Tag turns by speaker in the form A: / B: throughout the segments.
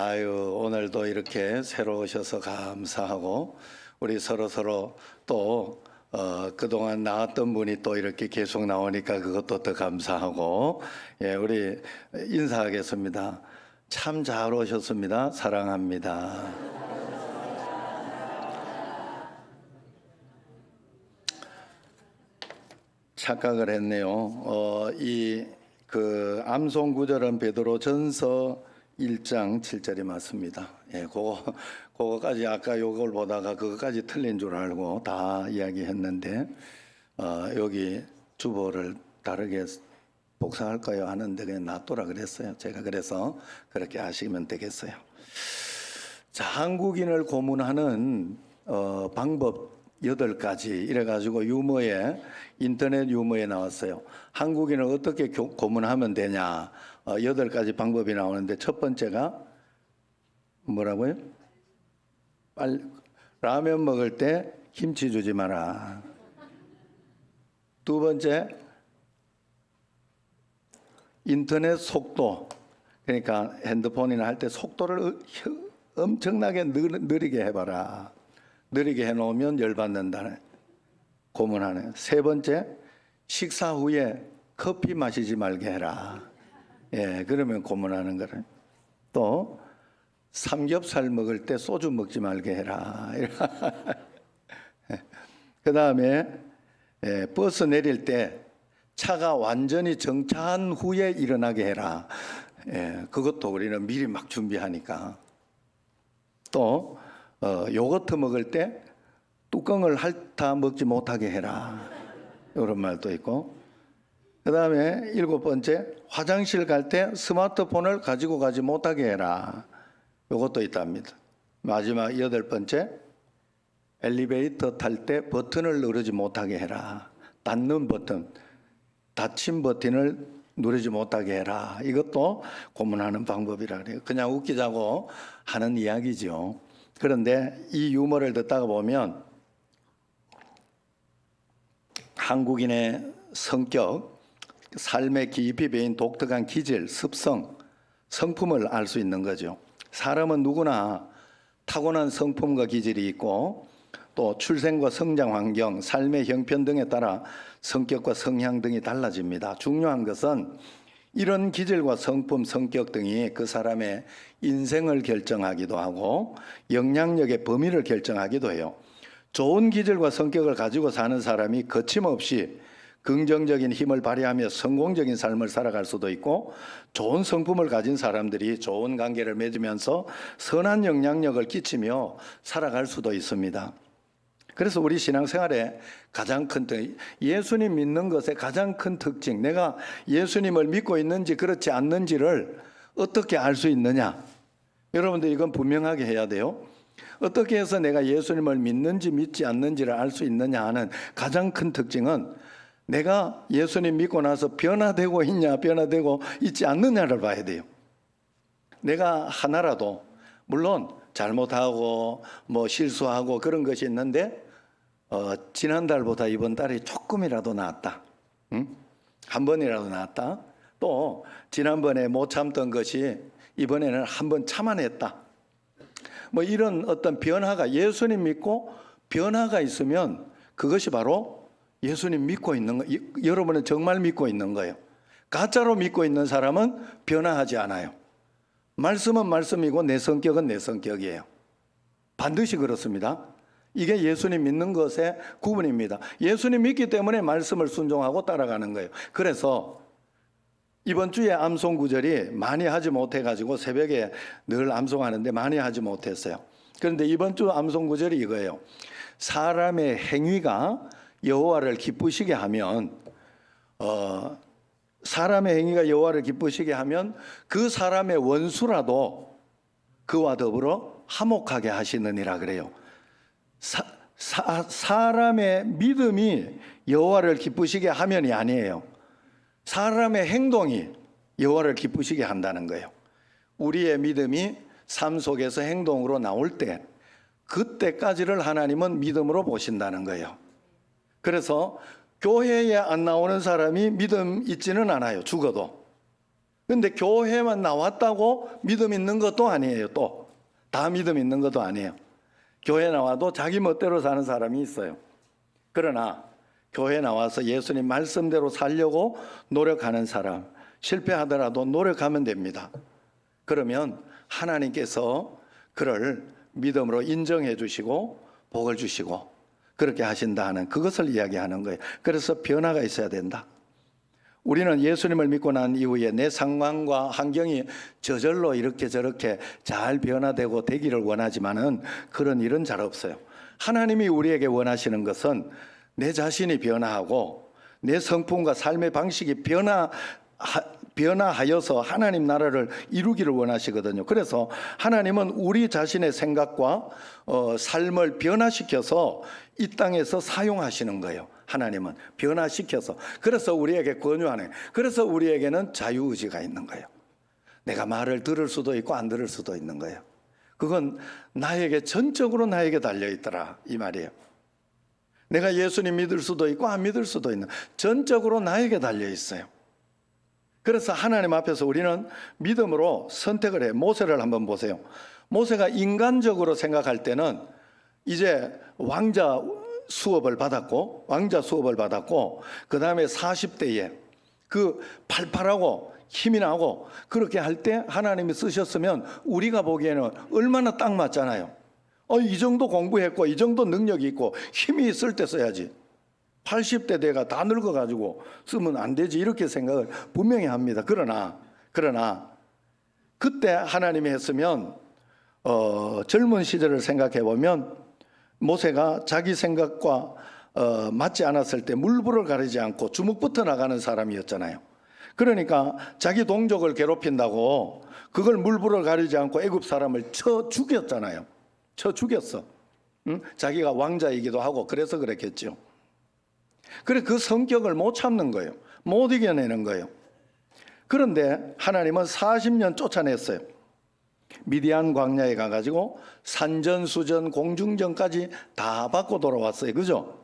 A: 아유, 오늘도 이렇게 새로 오셔서 감사하고, 우리 서로 또 그동안 나왔던 분이 또 이렇게 계속 나오니까 그것도 더 감사하고, 예, 우리 인사하겠습니다. 참 잘 오셨습니다. 사랑합니다. 착각을 했네요. 암송 구절은 베드로전서 1장 7절이 맞습니다. 예, 그거까지 아까 요걸 보다가 그거까지 틀린 줄 알고 다 이야기했는데, 여기 주보를 다르게 복사할까요 하는데 그냥 놔둬라 그랬어요. 제가 그래서 그렇게 하시면 되겠어요. 자, 한국인을 고문하는 방법 8가지 이래가지고 인터넷 유머에 나왔어요. 한국인을 어떻게 고문하면 되냐, 8가지 방법이 나오는데, 첫 번째가 뭐라고요? 라면 먹을 때 김치 주지 마라. 두 번째, 인터넷 속도, 그러니까 핸드폰이나 할 때 속도를 엄청나게 느리게 해봐라. 느리게 해놓으면 열받는다는, 고문하는. 세 번째, 식사 후에 커피 마시지 말게 해라. 예, 그러면 고문하는 거를. 또 삼겹살 먹을 때 소주 먹지 말게 해라. 그 다음에 버스 내릴 때 차가 완전히 정차한 후에 일어나게 해라. 예, 그것도 우리는 미리 막 준비하니까. 또 요거트 먹을 때 뚜껑을 핥아 먹지 못하게 해라. 이런 말도 있고. 그 다음에 7번째, 화장실 갈 때 스마트폰을 가지고 가지 못하게 해라. 이것도 있답니다. 마지막 8번째, 엘리베이터 탈 때 버튼을 누르지 못하게 해라. 닫는 버튼, 닫힌 버튼을 누르지 못하게 해라. 이것도 고문하는 방법이라 그래요. 그냥 웃기자고 하는 이야기죠. 그런데 이 유머를 듣다가 보면 한국인의 성격, 삶에 깊이 배인 독특한 기질, 습성, 성품을 알 수 있는 거죠. 사람은 누구나 타고난 성품과 기질이 있고, 또 출생과 성장 환경, 삶의 형편 등에 따라 성격과 성향 등이 달라집니다. 중요한 것은 이런 기질과 성품, 성격 등이 그 사람의 인생을 결정하기도 하고 영향력의 범위를 결정하기도 해요. 좋은 기질과 성격을 가지고 사는 사람이 거침없이 긍정적인 힘을 발휘하며 성공적인 삶을 살아갈 수도 있고, 좋은 성품을 가진 사람들이 좋은 관계를 맺으면서 선한 영향력을 끼치며 살아갈 수도 있습니다. 그래서 우리 신앙생활에 가장 큰 예수님 믿는 것의 가장 큰 특징, 내가 예수님을 믿고 있는지 그렇지 않는지를 어떻게 알 수 있느냐? 여러분들 이건 분명하게 해야 돼요. 어떻게 해서 내가 예수님을 믿는지 믿지 않는지를 알 수 있느냐 하는 가장 큰 특징은, 내가 예수님 믿고 나서 변화되고 있냐, 변화되고 있지 않느냐를 봐야 돼요. 내가 하나라도, 물론 잘못하고 실수하고 그런 것이 있는데, 지난달보다 이번 달이 조금이라도 나았다. 응? 한 번이라도 나았다. 또 지난번에 못 참던 것이 이번에는 한 번 참아냈다. 이런 어떤 변화가, 예수님 믿고 변화가 있으면 그것이 바로 예수님 믿고 있는 거, 여러분은 정말 믿고 있는 거예요. 가짜로 믿고 있는 사람은 변화하지 않아요. 말씀은 말씀이고 내 성격은 내 성격이에요. 반드시 그렇습니다. 이게 예수님 믿는 것의 구분입니다. 예수님 믿기 때문에 말씀을 순종하고 따라가는 거예요. 그래서 이번 주에 암송 구절이 많이 하지 못해가지고 새벽에 늘 암송하는데 많이 하지 못했어요. 그런데 이번 주 암송 구절이 이거예요. 사람의 행위가 여호와를 기쁘시게 하면, 사람의 행위가 여호와를 기쁘시게 하면 그 사람의 원수라도 그와 더불어 화목하게 하시느니라 그래요. 사람의 믿음이 여호와를 기쁘시게 하면이 아니에요. 사람의 행동이 여호와를 기쁘시게 한다는 거예요. 우리의 믿음이 삶 속에서 행동으로 나올 때, 그때까지를 하나님은 믿음으로 보신다는 거예요. 그래서 교회에 안 나오는 사람이 믿음 있지는 않아요. 죽어도. 근데 교회만 나왔다고 믿음 있는 것도 아니에요. 또 다 믿음 있는 것도 아니에요. 교회 나와도 자기 멋대로 사는 사람이 있어요. 그러나 교회 나와서 예수님 말씀대로 살려고 노력하는 사람, 실패하더라도 노력하면 됩니다. 그러면 하나님께서 그를 믿음으로 인정해 주시고 복을 주시고 그렇게 하신다 하는 그것을 이야기하는 거예요. 그래서 변화가 있어야 된다. 우리는 예수님을 믿고 난 이후에 내 상황과 환경이 저절로 이렇게 저렇게 잘 변화되고 되기를 원하지만은 그런 일은 잘 없어요. 하나님이 우리에게 원하시는 것은 내 자신이 변화하고 내 성품과 삶의 방식이 변화하여서 하나님 나라를 이루기를 원하시거든요. 그래서 하나님은 우리 자신의 생각과 삶을 변화시켜서 이 땅에서 사용하시는 거예요. 하나님은 변화시켜서. 그래서 우리에게 권유하는, 그래서 우리에게는 자유의지가 있는 거예요. 내가 말을 들을 수도 있고 안 들을 수도 있는 거예요. 그건 나에게 전적으로 나에게 달려있더라 이 말이에요. 내가 예수님 믿을 수도 있고 안 믿을 수도 있는, 전적으로 나에게 달려있어요. 그래서 하나님 앞에서 우리는 믿음으로 선택을 해요. 모세를 한번 보세요. 모세가 인간적으로 생각할 때는 이제 왕자 수업을 받았고 그 다음에 40대에 그 팔팔하고 힘이 나고 그렇게 할 때 하나님이 쓰셨으면 우리가 보기에는 얼마나 딱 맞잖아요. 이 정도 공부했고 이 정도 능력이 있고 힘이 있을 때 써야지. 80대 돼가 다 늙어가지고 쓰면 안 되지 이렇게 생각을 분명히 합니다. 그러나 그때 하나님이 했으면 젊은 시절을 생각해 보면 모세가 자기 생각과 맞지 않았을 때 물불을 가리지 않고 주먹부터 나가는 사람이었잖아요. 그러니까 자기 동족을 괴롭힌다고 그걸 물불을 가리지 않고 애굽 사람을 쳐 죽였잖아요. 쳐 죽였어. 응? 자기가 왕자이기도 하고 그래서 그랬겠죠. 그래 그 성격을 못 참는 거예요. 못 이겨내는 거예요. 그런데 하나님은 40년 쫓아냈어요. 미디안 광야에 가가지고 산전수전 공중전까지 다 받고 돌아왔어요. 그죠?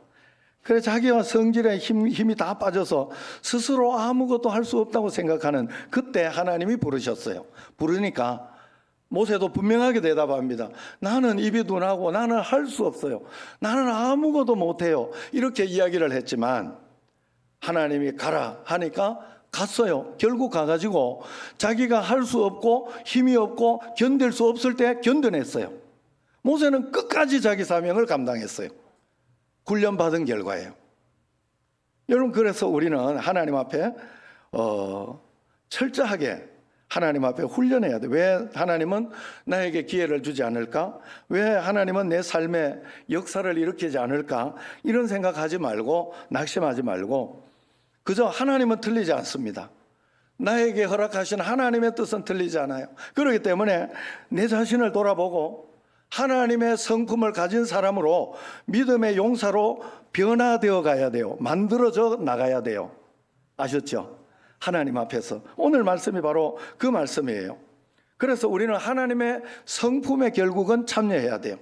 A: 그래 자기와 성질에 힘이 다 빠져서 스스로 아무것도 할 수 없다고 생각하는 그때 하나님이 부르셨어요. 부르니까 모세도 분명하게 대답합니다. 나는 입이 둔하고 나는 할 수 없어요. 나는 아무것도 못해요. 이렇게 이야기를 했지만 하나님이 가라 하니까 갔어요. 결국 가가지고 자기가 할 수 없고 힘이 없고 견딜 수 없을 때 견뎌냈어요. 모세는 끝까지 자기 사명을 감당했어요. 훈련받은 결과예요. 여러분 그래서 우리는 하나님 앞에 철저하게 하나님 앞에 훈련해야 돼. 왜 하나님은 나에게 기회를 주지 않을까? 왜 하나님은 내 삶에 역사를 일으키지 않을까? 이런 생각하지 말고 낙심하지 말고 그저 하나님은 틀리지 않습니다. 나에게 허락하신 하나님의 뜻은 틀리지 않아요. 그렇기 때문에 내 자신을 돌아보고 하나님의 성품을 가진 사람으로 믿음의 용사로 변화되어 가야 돼요. 만들어져 나가야 돼요. 아셨죠? 하나님 앞에서. 오늘 말씀이 바로 그 말씀이에요. 그래서 우리는 하나님의 성품에 결국은 참여해야 돼요.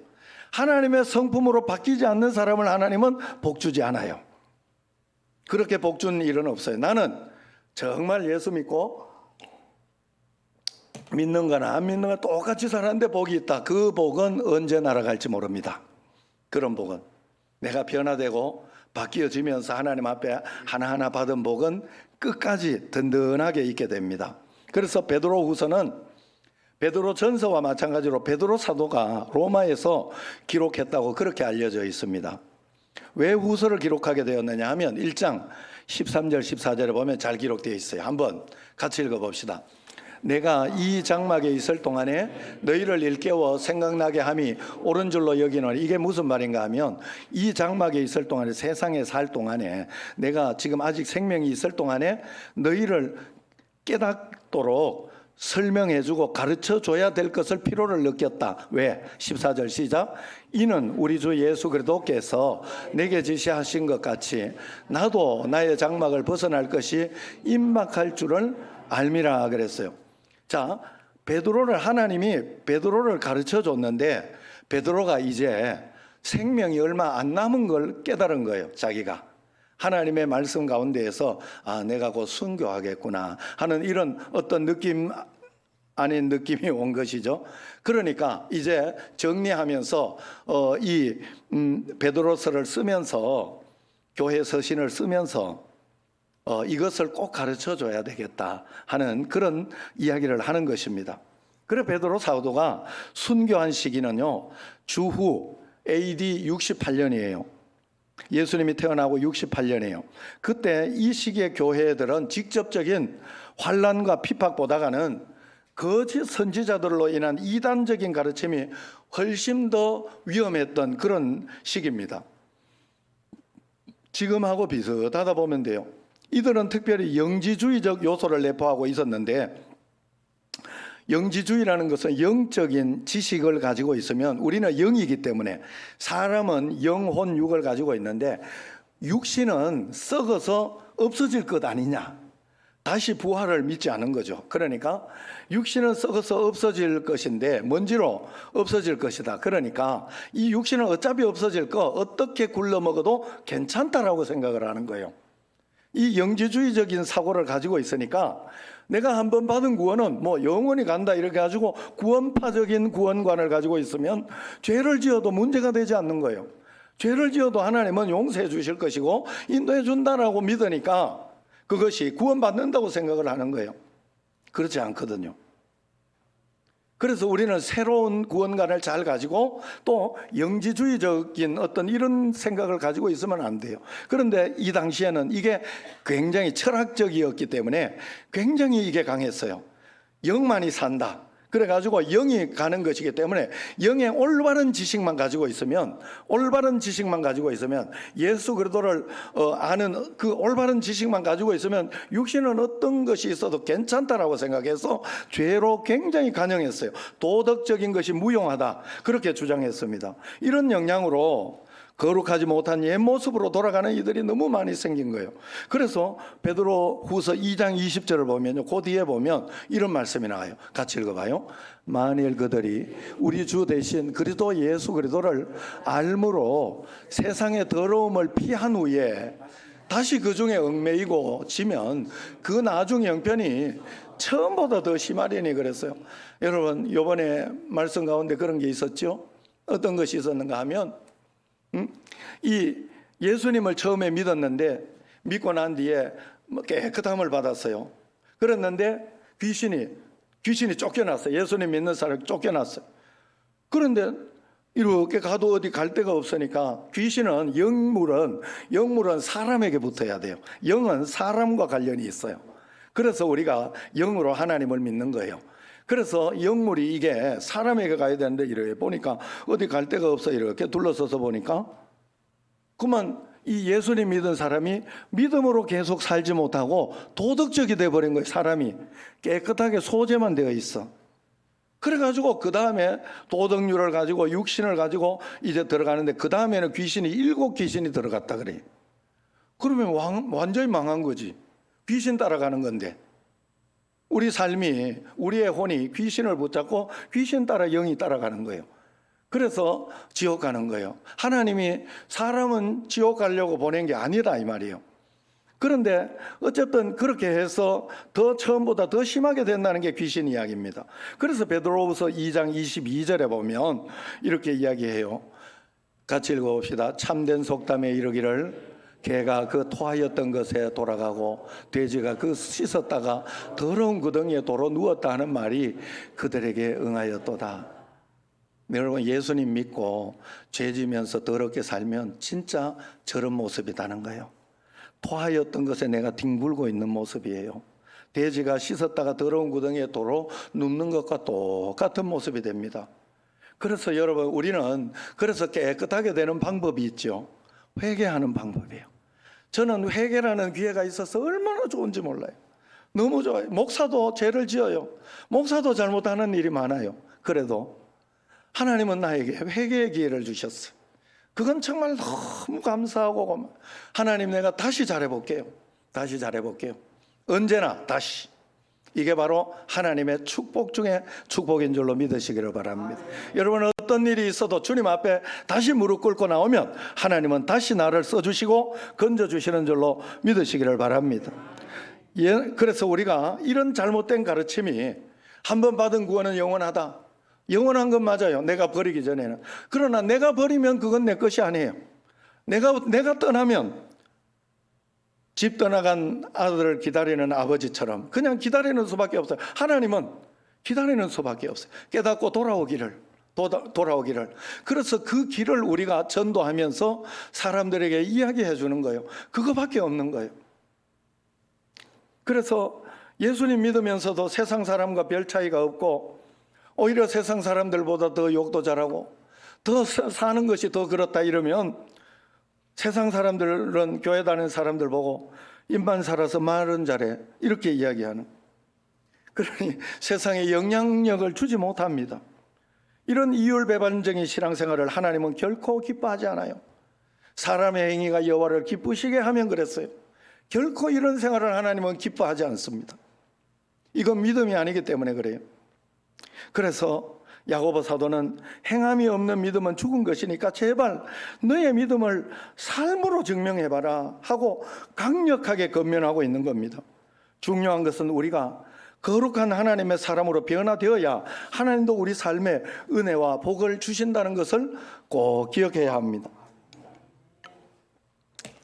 A: 하나님의 성품으로 바뀌지 않는 사람을 하나님은 복주지 않아요. 그렇게 복준 일은 없어요. 나는 정말 예수 믿고 믿는 거나 안 믿는 거나 똑같이 사는데 복이 있다. 그 복은 언제 날아갈지 모릅니다. 그런 복은 내가 변화되고 바뀌어지면서 하나님 앞에 하나하나 받은 복은 끝까지 든든하게 있게 됩니다. 그래서 베드로후서는 베드로전서와 마찬가지로 베드로 사도가 로마에서 기록했다고 그렇게 알려져 있습니다. 왜 후서를 기록하게 되었느냐 하면 1장 13절 14절에 보면 잘 기록되어 있어요. 한번 같이 읽어봅시다. 내가 이 장막에 있을 동안에 너희를 일깨워 생각나게 함이 옳은 줄로 여기노니 이게 무슨 말인가 하면 이 장막에 있을 동안에 세상에 살 동안에 내가 지금 아직 생명이 있을 동안에 너희를 깨닫도록 설명해주고 가르쳐줘야 될 것을 필요를 느꼈다. 왜? 14절 시작. 이는 우리 주 예수 그리스도께서 내게 지시하신 것 같이 나도 나의 장막을 벗어날 것이 임박할 줄을 알미라 그랬어요. 자, 하나님이 베드로를 가르쳐줬는데 베드로가 이제 생명이 얼마 안 남은 걸 깨달은 거예요. 자기가 하나님의 말씀 가운데에서 내가 곧 순교하겠구나 하는 이런 어떤 느낌 아닌 느낌이 온 것이죠. 그러니까 이제 정리하면서 이 베드로서를 쓰면서 교회 서신을 쓰면서 이것을 꼭 가르쳐 줘야 되겠다 하는 그런 이야기를 하는 것입니다. 그래 베드로 사도가 순교한 시기는요, 주후 AD 68년이에요. 예수님이 태어나고 68년이에요. 그때 이 시기의 교회들은 직접적인 환난과 핍박보다는 거짓 선지자들로 인한 이단적인 가르침이 훨씬 더 위험했던 그런 시기입니다. 지금하고 비슷하다 보면 돼요. 이들은 특별히 영지주의적 요소를 내포하고 있었는데, 영지주의라는 것은 영적인 지식을 가지고 있으면, 우리는 영이기 때문에 사람은 영혼 육을 가지고 있는데 육신은 썩어서 없어질 것 아니냐, 다시 부활을 믿지 않은 거죠. 그러니까 육신은 썩어서 없어질 것인데 먼지로 없어질 것이다. 그러니까 이 육신은 어차피 없어질 거 어떻게 굴러 먹어도 괜찮다라고 생각을 하는 거예요. 이 영지주의적인 사고를 가지고 있으니까 내가 한번 받은 구원은 뭐 영원히 간다 이렇게 가지고 구원파적인 구원관을 가지고 있으면 죄를 지어도 문제가 되지 않는 거예요. 죄를 지어도 하나님은 용서해 주실 것이고 인도해 준다라고 믿으니까 그것이 구원받는다고 생각을 하는 거예요. 그렇지 않거든요. 그래서 우리는 새로운 구원관을 잘 가지고 또 영지주의적인 어떤 이런 생각을 가지고 있으면 안 돼요. 그런데 이 당시에는 이게 굉장히 철학적이었기 때문에 굉장히 이게 강했어요. 영만이 산다. 그래가지고 영이 가는 것이기 때문에 영의 올바른 지식만 가지고 있으면, 예수 그리스도를 아는 그 올바른 지식만 가지고 있으면 육신은 어떤 것이 있어도 괜찮다라고 생각해서 죄로 굉장히 간영했어요. 도덕적인 것이 무용하다 그렇게 주장했습니다. 이런 영향으로 거룩하지 못한 옛 모습으로 돌아가는 이들이 너무 많이 생긴 거예요. 그래서 베드로 후서 2장 20절을 보면요, 그 뒤에 보면 이런 말씀이 나와요. 같이 읽어봐요. 만일 그들이 우리 주 대신 그리스도 예수 그리스도를 알므로 세상의 더러움을 피한 후에 다시 그 중에 얽매이고 지면 그 나중 형편이 처음보다 더 심하리니 그랬어요. 여러분, 이번에 말씀 가운데 그런 게 있었죠. 어떤 것이 있었는가 하면 이 예수님을 처음에 믿었는데 믿고 난 뒤에 깨끗함을 받았어요. 그랬는데 귀신이 쫓겨났어요. 예수님 믿는 사람이 쫓겨났어요. 그런데 이렇게 가도 어디 갈 데가 없으니까 귀신은 영물은 사람에게 붙어야 돼요. 영은 사람과 관련이 있어요. 그래서 우리가 영으로 하나님을 믿는 거예요. 그래서 영물이 이게 사람에게 가야 되는데 이렇게 보니까 어디 갈 데가 없어. 이렇게 둘러서서 보니까 그만 이 예수님 믿은 사람이 믿음으로 계속 살지 못하고 도덕적이 돼버린 거예요. 사람이 깨끗하게 소재만 되어 있어. 그래가지고 그 다음에 도덕률을 가지고 육신을 가지고 이제 들어가는데 그 다음에는 7귀신이 들어갔다 그래요. 그러면 완전히 망한 거지. 귀신 따라가는 건데 우리 삶이, 우리의 혼이 귀신을 붙잡고 귀신 따라 영이 따라가는 거예요. 그래서 지옥 가는 거예요. 하나님이 사람은 지옥 가려고 보낸 게 아니다 이 말이에요. 그런데 어쨌든 그렇게 해서 더 처음보다 더 심하게 된다는 게 귀신 이야기입니다. 그래서 베드로후서 2장 22절에 보면 이렇게 이야기해요. 같이 읽어봅시다. 참된 속담에 이르기를 개가 그 토하였던 것에 돌아가고 돼지가 그 씻었다가 더러운 구덩이에 도로 누웠다 하는 말이 그들에게 응하였도다. 여러분, 예수님 믿고 죄 지면서 더럽게 살면 진짜 저런 모습이라는 거예요. 토하였던 것에 내가 뒹굴고 있는 모습이에요. 돼지가 씻었다가 더러운 구덩이에 도로 눕는 것과 똑같은 모습이 됩니다. 그래서 여러분, 우리는 그래서 깨끗하게 되는 방법이 있죠. 회개하는 방법이에요. 저는 회개라는 기회가 있어서 얼마나 좋은지 몰라요. 너무 좋아요. 목사도 죄를 지어요. 목사도 잘못하는 일이 많아요. 그래도 하나님은 나에게 회개의 기회를 주셨어요. 그건 정말 너무 감사하고, 하나님 내가 다시 잘해볼게요. 언제나 다시. 이게 바로 하나님의 축복 중에 축복인 줄로 믿으시기를 바랍니다. 여러분, 어떤 일이 있어도 주님 앞에 다시 무릎 꿇고 나오면 하나님은 다시 나를 써주시고 건져주시는 줄로 믿으시기를 바랍니다. 그래서 우리가 이런 잘못된 가르침이 한 번 받은 구원은 영원하다. 영원한 건 맞아요. 내가 버리기 전에는. 그러나 내가 버리면 그건 내 것이 아니에요. 내가 떠나면 집 떠나간 아들을 기다리는 아버지처럼 그냥 기다리는 수밖에 없어요. 하나님은 기다리는 수밖에 없어요. 깨닫고 돌아오기를. 그래서 그 길을 우리가 전도하면서 사람들에게 이야기해 주는 거예요. 그거밖에 없는 거예요. 그래서 예수님 믿으면서도 세상 사람과 별 차이가 없고 오히려 세상 사람들보다 더 욕도 잘하고 더 사는 것이 더 그렇다 이러면 세상 사람들은 교회 다니는 사람들 보고 입만 살아서 말은 잘해 이렇게 이야기하는, 그러니 세상에 영향력을 주지 못합니다. 이런 이율배반적인 신앙생활을 하나님은 결코 기뻐하지 않아요. 사람의 행위가 여호와를 기쁘시게 하면 그랬어요. 결코 이런 생활을 하나님은 기뻐하지 않습니다. 이건 믿음이 아니기 때문에 그래요. 그래서 야고보 사도는 행함이 없는 믿음은 죽은 것이니까 제발 너의 믿음을 삶으로 증명해봐라 하고 강력하게 권면하고 있는 겁니다. 중요한 것은 우리가 거룩한 하나님의 사람으로 변화되어야 하나님도 우리 삶에 은혜와 복을 주신다는 것을 꼭 기억해야 합니다.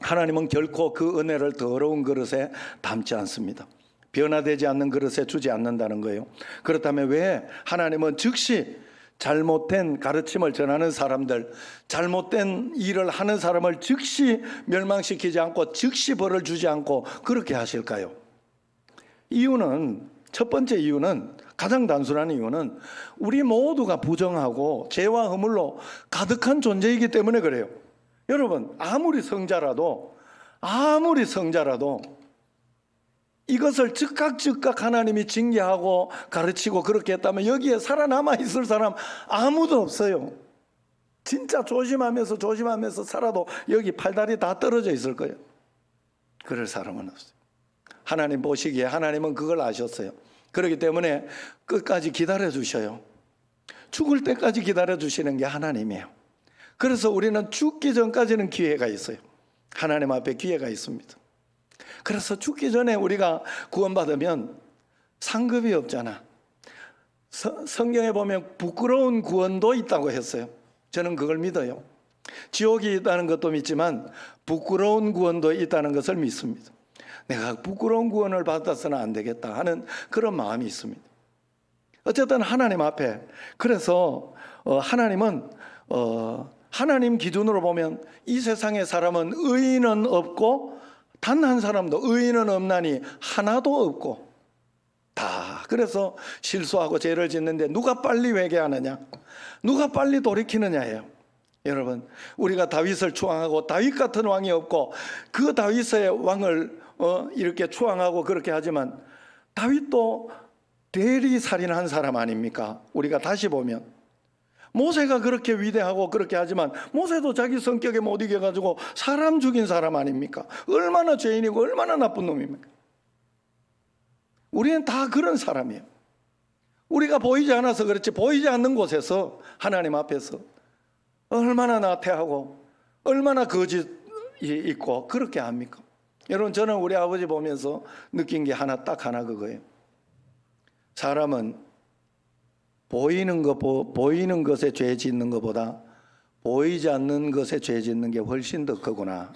A: 하나님은 결코 그 은혜를 더러운 그릇에 담지 않습니다. 변화되지 않는 그릇에 주지 않는다는 거예요. 그렇다면 왜 하나님은 즉시 잘못된 가르침을 전하는 사람들, 잘못된 일을 하는 사람을 즉시 멸망시키지 않고 즉시 벌을 주지 않고 그렇게 하실까요? 첫 번째 이유는, 가장 단순한 이유는 우리 모두가 부정하고 죄와 허물로 가득한 존재이기 때문에 그래요. 여러분, 아무리 성자라도 이것을 즉각 하나님이 징계하고 가르치고 그렇게 했다면 여기에 살아남아 있을 사람 아무도 없어요. 진짜 조심하면서 살아도 여기 팔다리 다 떨어져 있을 거예요. 그럴 사람은 없어요. 하나님 보시기에 하나님은 그걸 아셨어요. 그렇기 때문에 끝까지 기다려 주셔요. 죽을 때까지 기다려 주시는 게 하나님이에요. 그래서 우리는 죽기 전까지는 기회가 있어요. 하나님 앞에 기회가 있습니다. 그래서 죽기 전에 우리가 구원받으면 상급이 없잖아. 성경에 보면 부끄러운 구원도 있다고 했어요. 저는 그걸 믿어요. 지옥이 있다는 것도 믿지만 부끄러운 구원도 있다는 것을 믿습니다. 내가 부끄러운 구원을 받아서는 안 되겠다 하는 그런 마음이 있습니다. 어쨌든 하나님 앞에, 그래서 하나님은 하나님 기준으로 보면 이 세상의 사람은 의인은 없고 단 한 사람도, 의인은 없나니 하나도 없고, 다 그래서 실수하고 죄를 짓는데 누가 빨리 회개하느냐, 누가 빨리 돌이키느냐예요. 여러분, 우리가 다윗을 추앙하고 다윗 같은 왕이 없고 그 다윗의 왕을 이렇게 추앙하고 그렇게 하지만 다윗도 대리살인한 사람 아닙니까? 우리가 다시 보면 모세가 그렇게 위대하고 그렇게 하지만 모세도 자기 성격에 못 이겨가지고 사람 죽인 사람 아닙니까? 얼마나 죄인이고 얼마나 나쁜 놈입니까? 우리는 다 그런 사람이에요. 우리가 보이지 않아서 그렇지, 보이지 않는 곳에서 하나님 앞에서 얼마나 나태하고 얼마나 거짓이 있고 그렇게 합니까? 여러분, 저는 우리 아버지 보면서 느낀 게 딱 하나 그거예요. 사람은 보이는 것에 죄 짓는 것보다 보이지 않는 것에 죄 짓는 게 훨씬 더 크구나.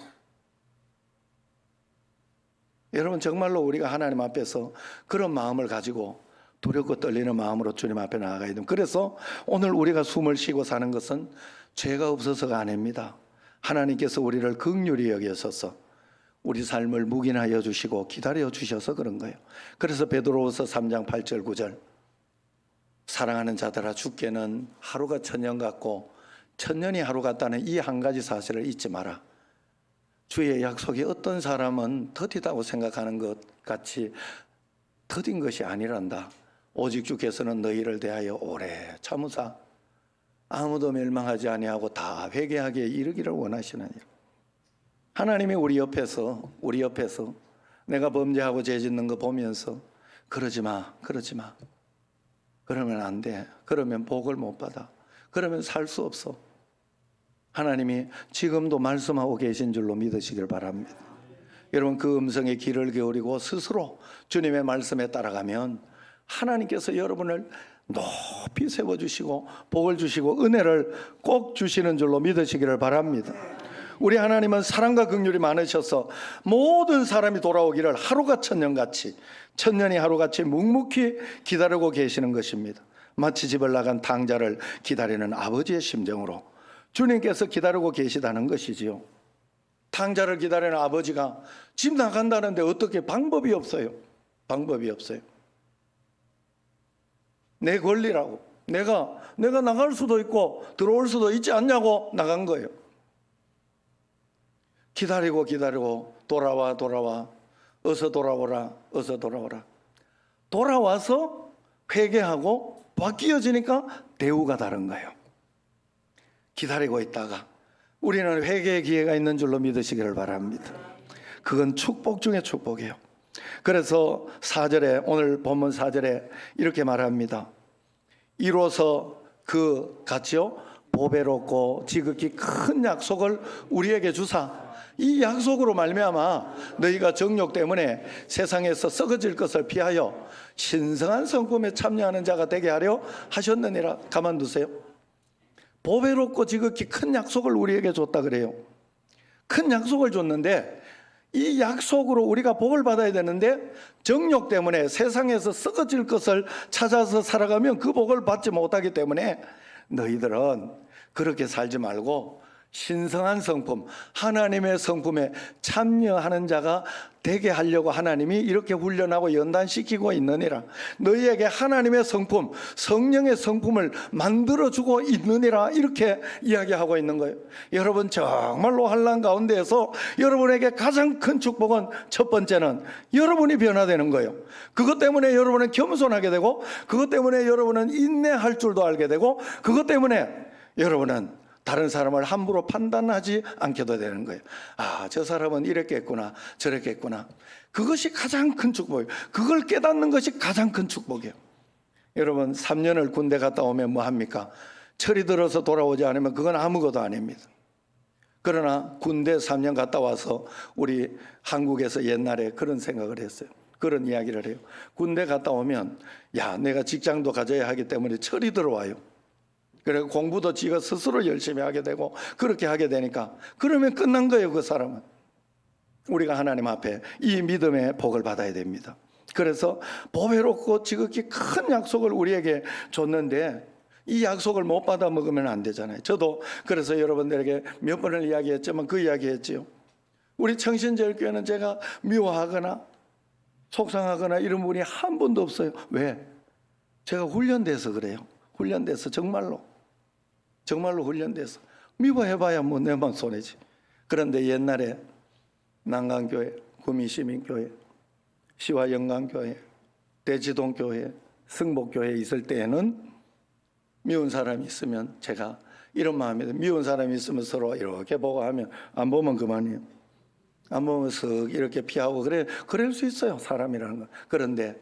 A: 여러분, 정말로 우리가 하나님 앞에서 그런 마음을 가지고 두렵고 떨리는 마음으로 주님 앞에 나아가야 됩니다. 그래서 오늘 우리가 숨을 쉬고 사는 것은 죄가 없어서가 아닙니다. 하나님께서 우리를 긍휼히 여기셔서 우리 삶을 묵인하여 주시고 기다려 주셔서 그런 거예요. 그래서 베드로후서 3장 8절 9절, 사랑하는 자들아, 주께는 하루가 천년 같고 천년이 하루 같다는 이 한 가지 사실을 잊지 마라. 주의 약속이 어떤 사람은 더디다고 생각하는 것 같이 더딘 것이 아니란다. 오직 주께서는 너희를 대하여 오래 참으사 아무도 멸망하지 아니하고 다 회개하게 이르기를 원하시느니라. 하나님이 우리 옆에서 내가 범죄하고 죄 짓는 거 보면서 그러지 마. 그러면 안 돼. 그러면 복을 못 받아. 그러면 살 수 없어. 하나님이 지금도 말씀하고 계신 줄로 믿으시길 바랍니다. 여러분, 그 음성에 귀를 기울이고 스스로 주님의 말씀에 따라가면 하나님께서 여러분을 높이 세워주시고 복을 주시고 은혜를 꼭 주시는 줄로 믿으시기를 바랍니다. 우리 하나님은 사랑과 긍휼이 많으셔서 모든 사람이 돌아오기를 하루가 천년같이, 천년이 하루같이 묵묵히 기다리고 계시는 것입니다. 마치 집을 나간 탕자를 기다리는 아버지의 심정으로 주님께서 기다리고 계시다는 것이지요. 탕자를 기다리는 아버지가 집 나간다는데 어떻게 방법이 없어요. 방법이 없어요. 내 권리라고, 내가 나갈 수도 있고 들어올 수도 있지 않냐고 나간 거예요. 기다리고 돌아와 어서 돌아오라, 어서 돌아오라. 돌아와서 회개하고 바뀌어지니까 대우가 다른 거예요. 기다리고 있다가 우리는 회개의 기회가 있는 줄로 믿으시기를 바랍니다. 그건 축복 중에 축복이에요. 그래서 4절에, 오늘 본문 4절에 이렇게 말합니다. 이로써 그 같이요 보배롭고 지극히 큰 약속을 우리에게 주사, 이 약속으로 말미암아 너희가 정욕 때문에 세상에서 썩어질 것을 피하여 신성한 성품에 참여하는 자가 되게 하려 하셨느니라. 가만두세요. 보배롭고 지극히 큰 약속을 우리에게 줬다 그래요. 큰 약속을 줬는데 이 약속으로 우리가 복을 받아야 되는데 정욕 때문에 세상에서 썩어질 것을 찾아서 살아가면 그 복을 받지 못하기 때문에 너희들은 그렇게 살지 말고 신성한 성품, 하나님의 성품에 참여하는 자가 되게 하려고 하나님이 이렇게 훈련하고 연단시키고 있느니라. 너희에게 하나님의 성품, 성령의 성품을 만들어주고 있느니라. 이렇게 이야기하고 있는 거예요. 여러분, 정말로 환난 가운데에서 여러분에게 가장 큰 축복은 첫 번째는 여러분이 변화되는 거예요. 그것 때문에 여러분은 겸손하게 되고, 그것 때문에 여러분은 인내할 줄도 알게 되고, 그것 때문에 여러분은 다른 사람을 함부로 판단하지 않게도 되는 거예요. 아, 저 사람은 이랬겠구나, 저랬겠구나. 그것이 가장 큰 축복이에요. 그걸 깨닫는 것이 가장 큰 축복이에요. 여러분, 3년을 군대 갔다 오면 뭐 합니까? 철이 들어서 돌아오지 않으면 그건 아무것도 아닙니다. 그러나 군대 3년 갔다 와서 우리 한국에서 옛날에 그런 생각을 했어요. 그런 이야기를 해요. 군대 갔다 오면 야, 내가 직장도 가져야 하기 때문에 철이 들어와요. 그래서 공부도 지가 스스로 열심히 하게 되고 그렇게 하게 되니까 그러면 끝난 거예요. 그 사람은. 우리가 하나님 앞에 이 믿음의 복을 받아야 됩니다. 그래서 보배롭고 지극히 큰 약속을 우리에게 줬는데 이 약속을 못 받아 먹으면 안 되잖아요. 저도 그래서 여러분들에게 몇 번을 이야기했지만 그 이야기했지요. 우리 청신제일교회는 제가 미워하거나 속상하거나 이런 분이 한 분도 없어요. 왜? 제가 훈련돼서 그래요. 훈련돼서 정말로 훈련돼서. 미워해봐야 뭐 내만 손해지. 그런데 옛날에 난강교회, 구미시민교회, 시화영광교회, 대지동교회, 승복교회에 있을 때에는 미운 사람이 있으면 제가 이런 마음이에요. 미운 사람이 있으면 서로 이렇게 보고 하면 안 보면 그만이에요. 안 보면 쓱 이렇게 피하고 그럴 수 있어요. 사람이라는 건. 그런데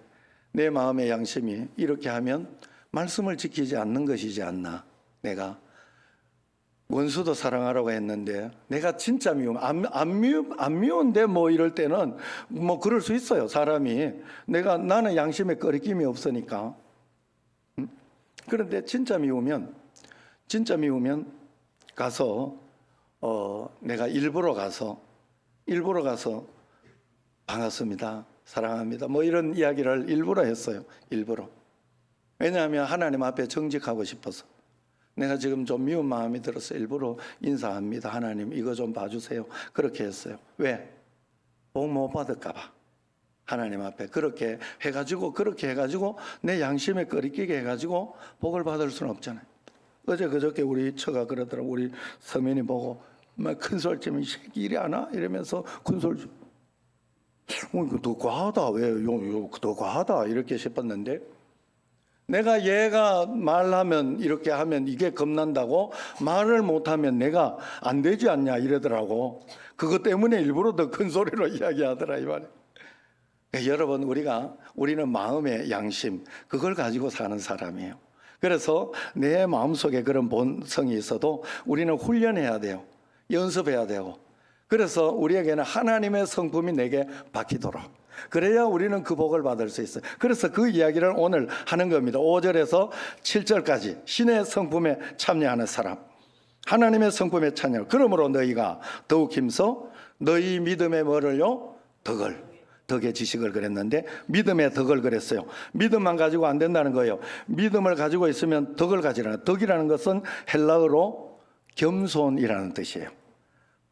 A: 내 마음의 양심이 이렇게 하면 말씀을 지키지 않는 것이지 않나. 내가 원수도 사랑하라고 했는데 내가 진짜 미우면 안 미운데 뭐 이럴 때는 뭐 그럴 수 있어요. 사람이 나는 양심에 거리낌이 없으니까. 그런데 진짜 미우면 가서 내가 일부러 가서 반갑습니다, 사랑합니다 뭐 이런 이야기를 일부러 했어요. 일부러. 왜냐하면 하나님 앞에 정직하고 싶어서. 내가 지금 좀 미운 마음이 들어서 일부러 인사합니다. 하나님 이거 좀 봐주세요. 그렇게 했어요. 왜? 복 못 받을까 봐. 하나님 앞에 그렇게 해가지고 내 양심에 꺼리끼게 해가지고 복을 받을 수는 없잖아요. 어제 그저께 우리 처가 그러더라고. 우리 서민이 보고 막 큰 소리 치면 이 새끼 이리 안 와? 이러면서 큰 소리 이거 더 과하다. 왜? 더 과하다 이렇게 싶었는데 내가 얘가 말하면 이렇게 하면 이게 겁난다고 말을 못하면 내가 안 되지 않냐 이러더라고. 그것 때문에 일부러 더 큰 소리로 이야기하더라 이 말이에요. 여러분 우리는 마음의 양심 그걸 가지고 사는 사람이에요. 그래서 내 마음속에 그런 본성이 있어도 우리는 훈련해야 돼요. 연습해야 되고. 그래서 우리에게는 하나님의 성품이 내게 바뀌도록, 그래야 우리는 그 복을 받을 수 있어요. 그래서 그 이야기를 오늘 하는 겁니다. 5절에서 7절까지 신의 성품에 참여하는 사람, 하나님의 성품에 참여. 그러므로 너희가 더욱 힘써 너희 믿음의 뭐를요? 덕의 지식을 그랬는데 믿음의 덕을 그랬어요. 믿음만 가지고 안 된다는 거예요. 믿음을 가지고 있으면 덕을 가지라. 덕이라는 것은 헬라어로 겸손이라는 뜻이에요.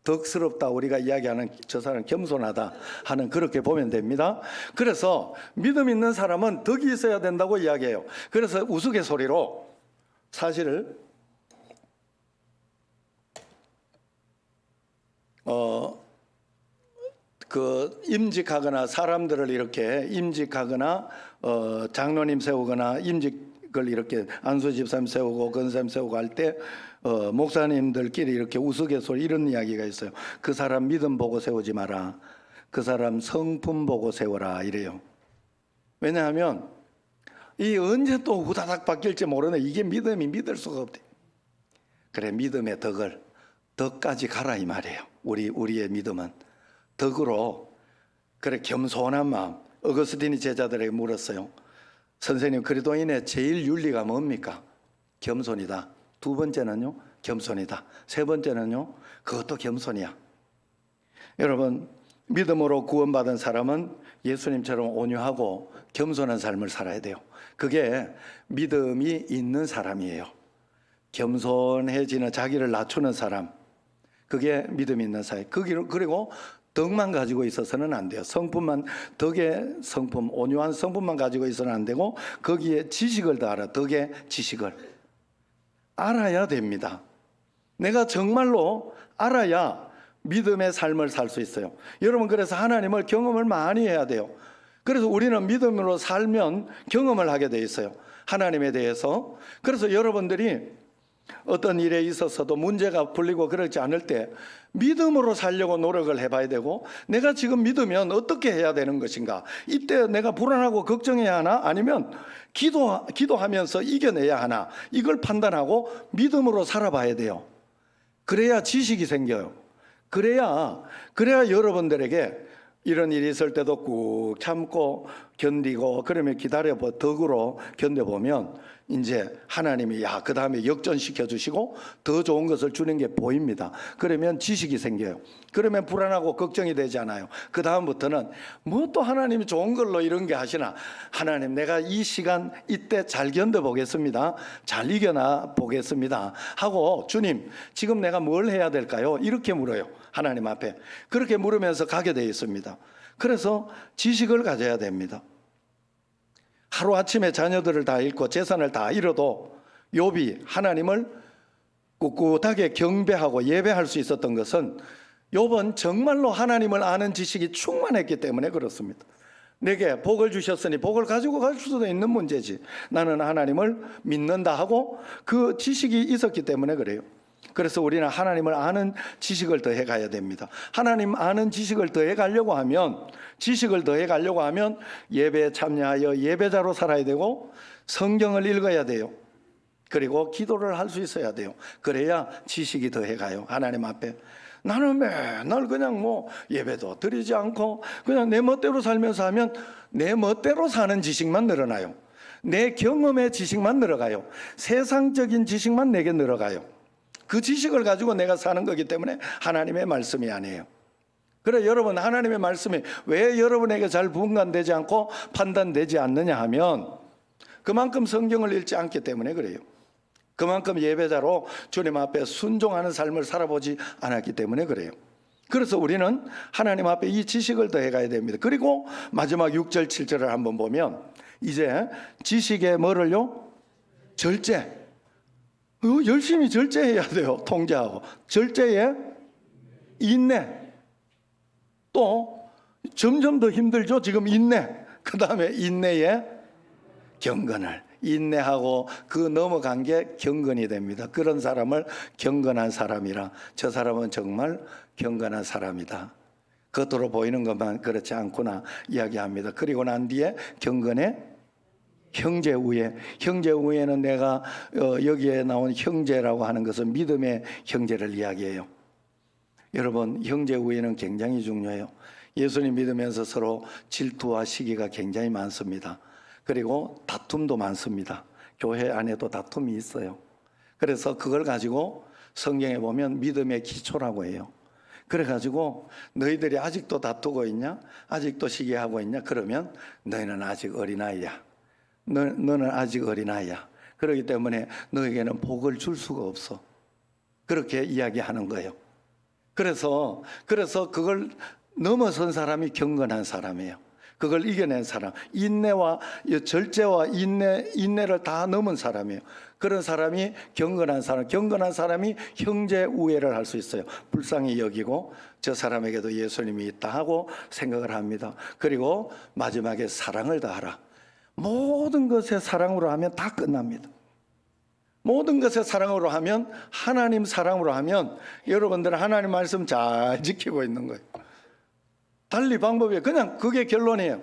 A: 덕스럽다, 우리가 이야기하는 저 사람 겸손하다 하는, 그렇게 보면 됩니다. 그래서 믿음 있는 사람은 덕이 있어야 된다고 이야기해요. 그래서 우스갯소리로 사실을 임직하거나 사람들을 이렇게 임직하거나 장로님 세우거나 임직을 이렇게 안수 집사님 세우고 권사님 세우고 할 때 목사님들끼리 이렇게 우스갯소리 이런 이야기가 있어요. 그 사람 믿음 보고 세우지 마라. 그 사람 성품 보고 세워라 이래요. 왜냐하면 이 언제 또 후다닥 바뀔지 모르네. 이게 믿음이 믿을 수가 없대. 그래, 믿음의 덕까지 가라 이 말이에요. 우리의 믿음은 덕으로, 그래, 겸손한 마음. 어거스틴이 제자들에게 물었어요. 선생님, 그리스도인의 제일 윤리가 뭡니까? 겸손이다. 두 번째는요, 겸손이다. 세 번째는요, 그것도 겸손이야. 여러분, 믿음으로 구원받은 사람은 예수님처럼 온유하고 겸손한 삶을 살아야 돼요. 그게 믿음이 있는 사람이에요. 겸손해지는, 자기를 낮추는 사람, 그게 믿음이 있는 사람. 그리고 덕만 가지고 있어서는 안 돼요. 성품만, 덕의 성품, 온유한 성품만 가지고 있어서는 안 되고 거기에 지식을 더하라. 덕의 지식을 알아야 됩니다. 내가 정말로 알아야 믿음의 삶을 살 수 있어요. 여러분, 그래서 하나님을 경험을 많이 해야 돼요. 그래서 우리는 믿음으로 살면 경험을 하게 돼 있어요, 하나님에 대해서. 그래서 여러분들이 어떤 일에 있어서도 문제가 풀리고 그러지 않을 때 믿음으로 살려고 노력을 해봐야 되고, 내가 지금 믿으면 어떻게 해야 되는 것인가, 이때 내가 불안하고 걱정해야 하나, 아니면 기도하면서 이겨내야 하나, 이걸 판단하고 믿음으로 살아봐야 돼요. 그래야 지식이 생겨요. 그래야 여러분들에게 이런 일이 있을 때도 꾹 참고 견디고, 그러면 기다려보, 덕으로 견뎌보면 이제 하나님이 그 다음에 역전시켜 주시고 더 좋은 것을 주는 게 보입니다. 그러면 지식이 생겨요. 그러면 불안하고 걱정이 되지 않아요. 그 다음부터는 뭐 또 하나님이 좋은 걸로 이런 게 하시나, 하나님 내가 이 시간 이때 잘 견뎌보겠습니다, 잘 이겨나 보겠습니다 하고, 주님 지금 내가 뭘 해야 될까요? 이렇게 물어요, 하나님 앞에. 그렇게 물으면서 가게 되어 있습니다. 그래서 지식을 가져야 됩니다. 하루아침에 자녀들을 다 잃고 재산을 다 잃어도 욥이 하나님을 꿋꿋하게 경배하고 예배할 수 있었던 것은, 욥은 정말로 하나님을 아는 지식이 충만했기 때문에 그렇습니다. 내게 복을 주셨으니 복을 가지고 갈 수도 있는 문제지, 나는 하나님을 믿는다 하고 그 지식이 있었기 때문에 그래요. 그래서 우리는 하나님을 아는 지식을 더해 가야 됩니다. 하나님 아는 지식을 더해 가려고 하면, 지식을 더해 가려고 하면 예배에 참여하여 예배자로 살아야 되고, 성경을 읽어야 돼요. 그리고 기도를 할 수 있어야 돼요. 그래야 지식이 더해 가요, 하나님 앞에. 나는 맨날 그냥 뭐 예배도 드리지 않고 그냥 내 멋대로 살면서 하면 내 멋대로 사는 지식만 늘어나요. 내 경험의 지식만 늘어가요. 세상적인 지식만 내게 늘어가요. 그 지식을 가지고 내가 사는 거기 때문에 하나님의 말씀이 아니에요. 그래, 여러분, 하나님의 말씀이 왜 여러분에게 잘 분간되지 않고 판단되지 않느냐 하면, 그만큼 성경을 읽지 않기 때문에 그래요. 그만큼 예배자로 주님 앞에 순종하는 삶을 살아보지 않았기 때문에 그래요. 그래서 우리는 하나님 앞에 이 지식을 더해가야 됩니다. 그리고 마지막 6절 7절을 한번 보면, 이제 지식의 뭐를요? 절제. 열심히 절제해야 돼요. 통제하고. 절제에 인내. 또 점점 더 힘들죠. 지금 인내. 그 다음에 인내에 경건을. 인내하고 그 넘어간 게 경건이 됩니다. 그런 사람을 경건한 사람이라, 저 사람은 정말 경건한 사람이다, 겉으로 보이는 것만 그렇지 않구나 이야기합니다. 그리고 난 뒤에 경건에 형제 우애. 형제 우애는 내가 여기에 나온 형제라고 하는 것은 믿음의 형제를 이야기해요. 여러분, 형제 우애는 굉장히 중요해요. 예수님 믿으면서 서로 질투와 시기가 굉장히 많습니다. 그리고 다툼도 많습니다. 교회 안에도 다툼이 있어요. 그래서 그걸 가지고 성경에 보면 믿음의 기초라고 해요. 그래가지고 너희들이 아직도 다투고 있냐? 아직도 시기하고 있냐? 그러면 너희는 아직 어린아이야. 너는 아직 어린아이야. 그렇기 때문에 너에게는 복을 줄 수가 없어. 그렇게 이야기하는 거예요. 그래서 그걸 넘어선 사람이 경건한 사람이에요. 그걸 이겨낸 사람, 인내와 절제와 인내를 다 넘은 사람이에요. 그런 사람이 경건한 사람이 형제 우애를 할 수 있어요. 불쌍히 여기고 저 사람에게도 예수님이 있다 하고 생각을 합니다. 그리고 마지막에 사랑을 다하라. 모든 것에 사랑으로 하면 다 끝납니다. 모든 것에 사랑으로 하면, 하나님 사랑으로 하면 여러분들은 하나님 말씀 잘 지키고 있는 거예요. 달리 방법이 그냥 그게 결론이에요.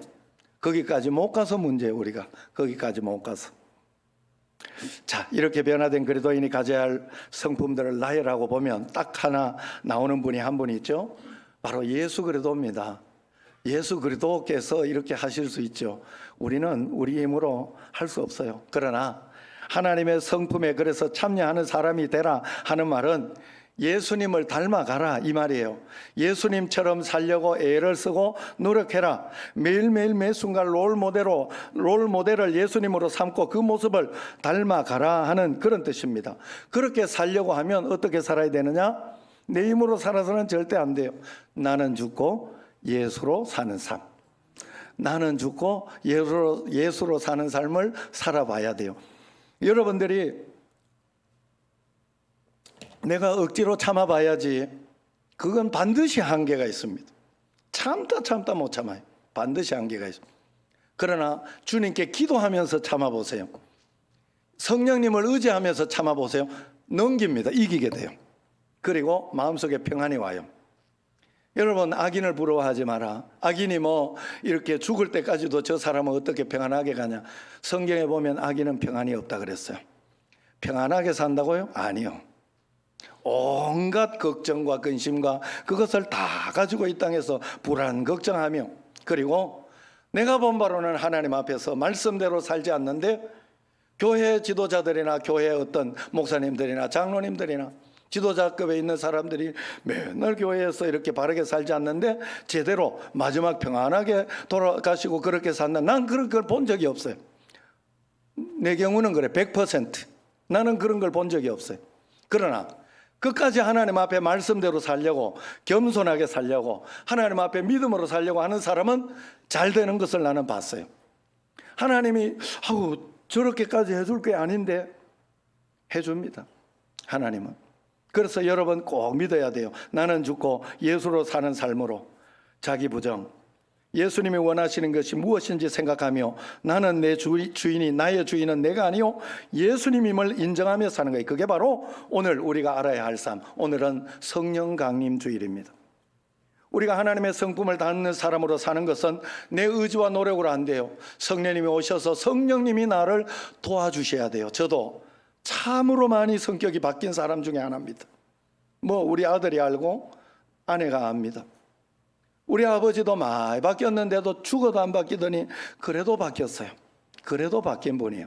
A: 거기까지 못 가서 문제예요. 우리가 거기까지 못 가서. 자, 이렇게 변화된 그리스도인이 가져야 할 성품들을 나열하고 보면 딱 하나 나오는 분이 한 분 있죠. 바로 예수 그리스도입니다. 예수 그리스도께서 이렇게 하실 수 있죠. 우리는 우리 힘으로 할 수 없어요. 그러나 하나님의 성품에 그래서 참여하는 사람이 되라 하는 말은 예수님을 닮아가라 이 말이에요. 예수님처럼 살려고 애를 쓰고 노력해라. 매일매일 매 순간 롤모델을 예수님으로 삼고 그 모습을 닮아가라 하는 그런 뜻입니다. 그렇게 살려고 하면 어떻게 살아야 되느냐? 내 힘으로 살아서는 절대 안 돼요. 나는 죽고 예수로 사는 삶. 나는 죽고 예수로 사는 삶을 살아봐야 돼요. 여러분들이 내가 억지로 참아봐야지, 그건 반드시 한계가 있습니다. 참다 못 참아요. 반드시 한계가 있습니다. 그러나 주님께 기도하면서 참아보세요. 성령님을 의지하면서 참아보세요. 넘깁니다. 이기게 돼요. 그리고 마음속에 평안이 와요. 여러분, 악인을 부러워하지 마라. 악인이 뭐 이렇게 죽을 때까지도 저 사람은 어떻게 평안하게 가냐. 성경에 보면 악인은 평안이 없다 그랬어요. 평안하게 산다고요? 아니요. 온갖 걱정과 근심과 그것을 다 가지고 이 땅에서 불안 걱정하며, 그리고 내가 본 바로는 하나님 앞에서 말씀대로 살지 않는데 교회 지도자들이나 교회 어떤 목사님들이나 장로님들이나 지도자급에 있는 사람들이 맨날 교회에서 이렇게 바르게 살지 않는데 제대로 마지막 평안하게 돌아가시고 그렇게 산다. 난 그런 걸 본 적이 없어요. 내 경우는 그래. 100%. 나는 그런 걸 본 적이 없어요. 그러나 끝까지 하나님 앞에 말씀대로 살려고, 겸손하게 살려고, 하나님 앞에 믿음으로 살려고 하는 사람은 잘 되는 것을 나는 봤어요. 하나님이 저렇게까지 해줄 게 아닌데 해줍니다. 하나님은. 그래서 여러분 꼭 믿어야 돼요. 나는 죽고 예수로 사는 삶으로 자기 부정, 예수님이 원하시는 것이 무엇인지 생각하며 나는 내 주인이, 나의 주인은 내가 아니요 예수님임을 인정하며 사는 거예요. 그게 바로 오늘 우리가 알아야 할 삶. 오늘은 성령 강림 주일입니다. 우리가 하나님의 성품을 닮는 사람으로 사는 것은 내 의지와 노력으로 안 돼요. 성령님이 오셔서 성령님이 나를 도와주셔야 돼요. 저도 참으로 많이 성격이 바뀐 사람 중에 하나입니다. 우리 아들이 알고 아내가 압니다. 우리 아버지도 많이 바뀌었는데도 죽어도 안 바뀌더니 그래도 바뀌었어요. 그래도 바뀐 분이에요.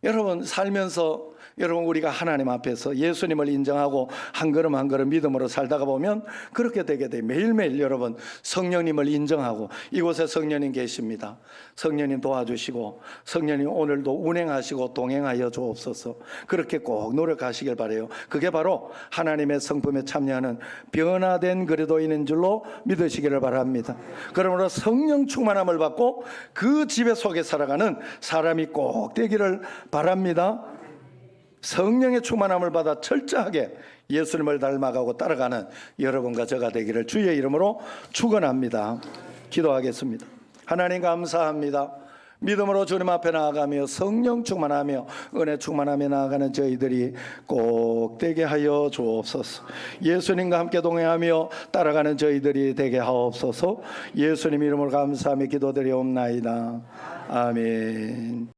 A: 여러분, 살면서 여러분 우리가 하나님 앞에서 예수님을 인정하고 한 걸음 한 걸음 믿음으로 살다가 보면 그렇게 되게 돼요. 매일매일 여러분 성령님을 인정하고, 이곳에 성령님 계십니다. 성령님 도와주시고 성령님 오늘도 운행하시고 동행하여 주옵소서. 그렇게 꼭 노력하시길 바라요. 그게 바로 하나님의 성품에 참여하는 변화된 그리스도인인 줄로 믿으시기를 바랍니다. 그러므로 성령 충만함을 받고 그 지배 속에 살아가는 사람이 꼭 되기를 바랍니다. 성령의 충만함을 받아 철저하게 예수님을 닮아가고 따라가는 여러분과 저가 되기를 주의 이름으로 축원합니다. 기도하겠습니다. 하나님 감사합니다. 믿음으로 주님 앞에 나아가며 성령 충만하며 은혜 충만하며 나아가는 저희들이 꼭 되게 하여 주옵소서. 예수님과 함께 동행하며 따라가는 저희들이 되게 하옵소서. 예수님 이름으로 감사하며 기도드리옵나이다. 아멘.